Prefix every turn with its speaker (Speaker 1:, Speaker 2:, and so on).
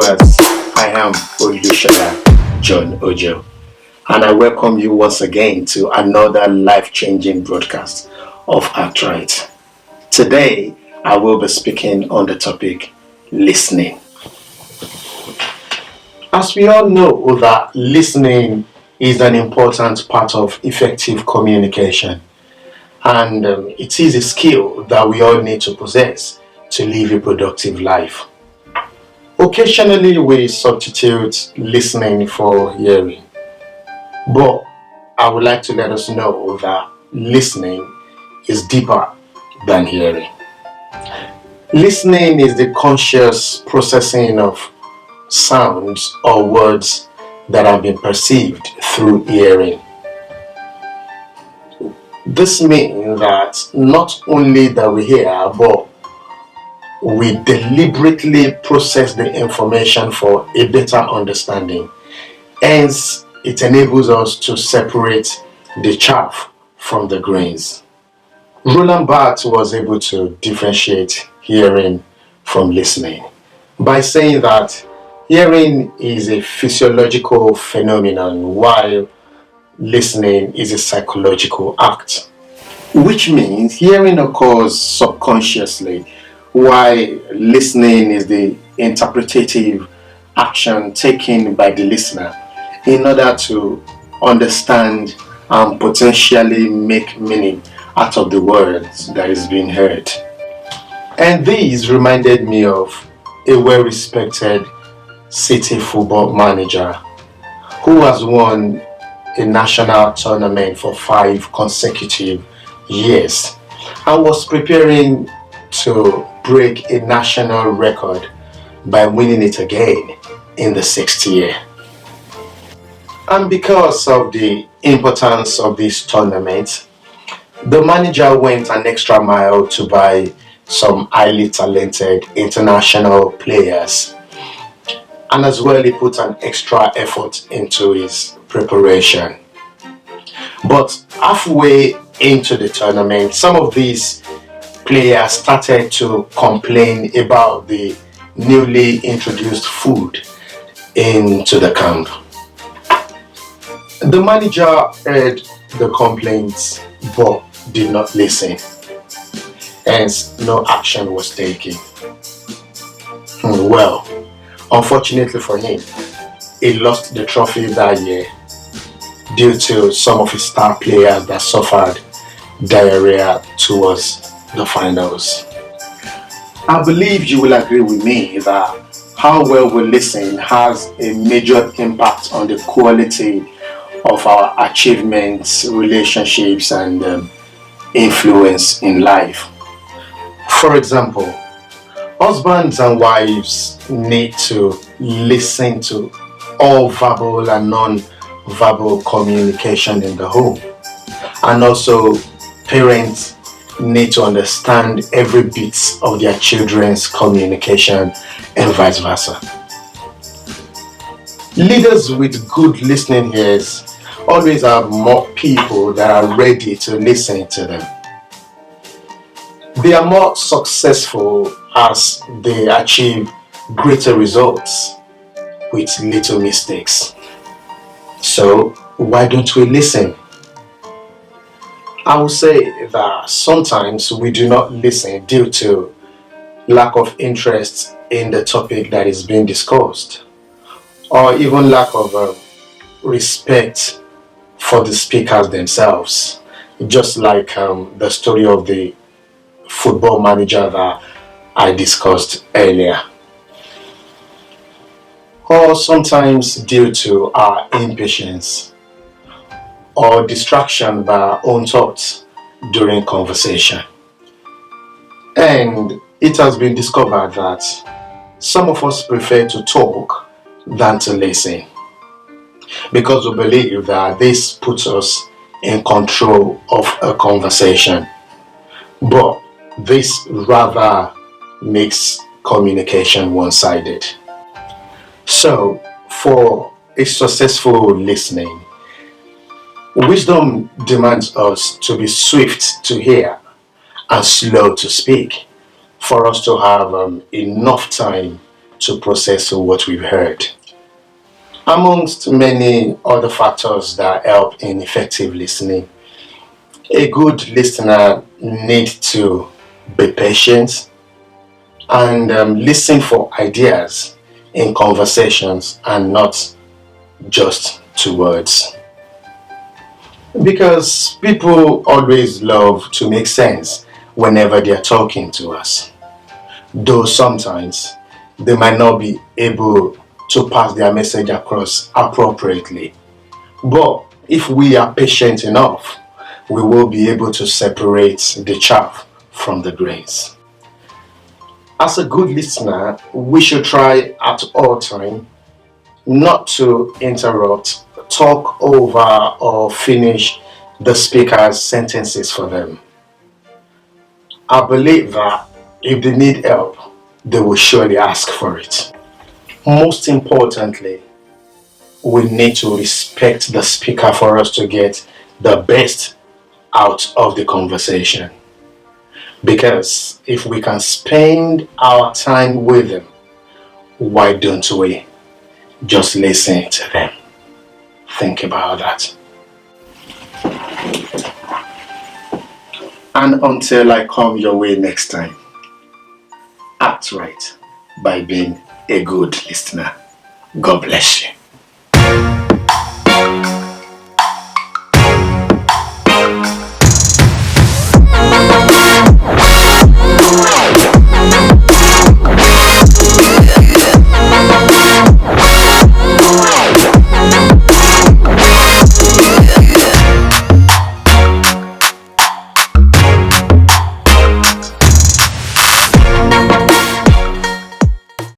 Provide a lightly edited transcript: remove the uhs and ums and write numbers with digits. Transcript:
Speaker 1: viewers, I am Olusola John Ojo, and I welcome you once again to another life-changing broadcast of ActRight. Today, I will be speaking on the topic listening. As we all know that listening is an important part of effective communication, and it is a skill that we all need to possess to live a productive life. Occasionally, we substitute listening for hearing, but I would like to let us know that listening is deeper than hearing. Listening is the conscious processing of sounds or words that have been perceived through hearing. This means that not only that we hear, but we deliberately process the information for a better understanding. Hence, it enables us to separate the chaff from the grains. Roland Barthes was able to differentiate hearing from listening by saying that hearing is a physiological phenomenon while listening is a psychological act, which means hearing occurs subconsciously while listening is the interpretative action taken by the listener in order to understand and potentially make meaning out of the words that is being heard. And this reminded me of a well-respected city football manager who has won a national tournament for 5 consecutive years and was preparing to break a national record by winning it again in the 6th year. And because of the importance of this tournament, the manager went an extra mile to buy some highly talented international players, and as well he put an extra effort into his preparation. But halfway into the tournament, some of these players started to complain about the newly introduced food into the camp. The manager heard the complaints but did not listen. Hence, no action was taken. Well, unfortunately for him, he lost the trophy that year due to some of his star players that suffered diarrhea towards the finals. I believe you will agree with me that how well we listen has a major impact on the quality of our achievements, relationships, and influence in life. For example, husbands and wives need to listen to all verbal and non-verbal communication in the home, and also parents need to understand every bit of their children's communication and vice versa. Leaders with good listening ears always have more people that are ready to listen to them. They are more successful as they achieve greater results with little mistakes. So why don't we listen? I will say that sometimes we do not listen due to lack of interest in the topic that is being discussed, or even lack of respect for the speakers themselves, just like the story of the football manager that I discussed earlier. Or sometimes due to our impatience or distraction by our own thoughts during conversation. And it has been discovered that some of us prefer to talk than to listen, because we believe that this puts us in control of a conversation. But this rather makes communication one-sided. So, for a successful listening, wisdom demands us to be swift to hear and slow to speak, for us to have enough time to process what we've heard. Amongst many other factors that help in effective listening, a good listener needs to be patient and listen for ideas in conversations and not just to words. Because people always love to make sense whenever they're talking to us. Though sometimes they might not be able to pass their message across appropriately. But if we are patient enough, we will be able to separate the chaff from the grains. As a good listener, we should try at all times not to interrupt, talk over, or finish the speaker's sentences for them. I believe that if they need help, they will surely ask for it. Most importantly, we need to respect the speaker for us to get the best out of the conversation. Because if we can spend our time with them, why don't we just listen to them? Think about that. And until I come your way next time, act right by being a good listener. God bless you.